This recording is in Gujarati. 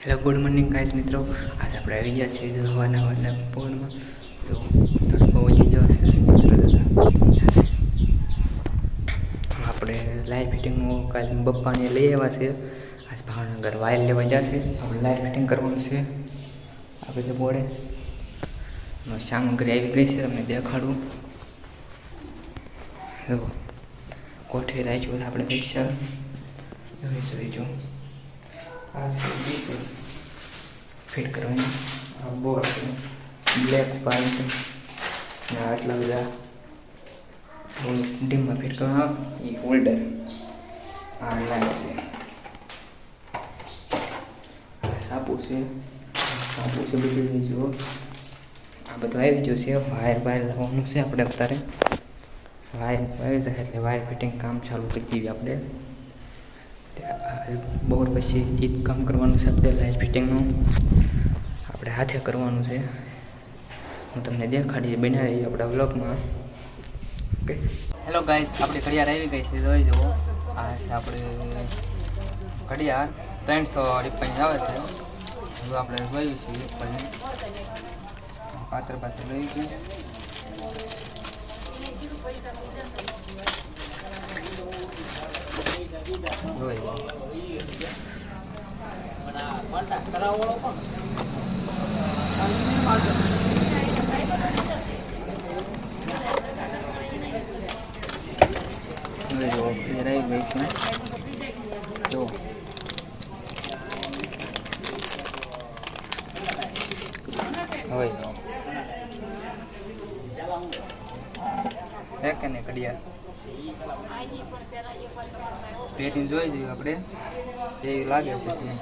હેલો ગુડ મોર્નિંગ ગાઈસ મિત્રો, આજે આપણે આવી ગયા છીએ હવાના પોળમાં. તો તડકો વધી ગયો આપણે લાઇટ ફિટિંગનું કાલ બપ્પાને લઈ આવ્યા છે. આજ ભાવનગર વાયર લેવા જશે, આપણે લાઇટ ફિટિંગ કરવાનું છે. આ બધું બોર્ડે સામગ્રી આવી ગઈ છે, તમને દેખાડું. તો કોઠે રાખ્યું આપણે પૈસા જોઈ જો આ ફિટ કરવાની. આ બોર્ડ છે બ્લેક પાઇપ ને આટલા બધા ડીમમાં ફિટ કરવા. એ હોલ્ડર આ લાઈટ છે, સાપુ છે બધી જુઓ. આ બધું આવી ગયું છે. વાયર લાવવાનું છે આપણે અત્યારે. વાયર આવી જાય એટલે વાયર ફિટિંગ કામ ચાલુ કરી દઈએ આપણે. બપોર પછી એ જ કામ કરવાનું છે આપણે. લાઇટ ફિટિંગનું આપણે હાથે કરવાનું છે. હું તમને દેખાડી બનાવી આપણા વ્લોગમાં. ઓકે, હેલો ગાઈસ, આપણી ઘડિયાળ આવી ગઈ છે, જોઈ જુઓ. આ છે આપણે ઘડિયાળ 300 રૂપિયાની આવે છે. જો આપણે જોયું છે ઉપરને પાત્ર લઈ ગઈ. એક ને ઘડિયાળ પેટીને જોઈ જઈએ આપણે જેવી લાગે પછી.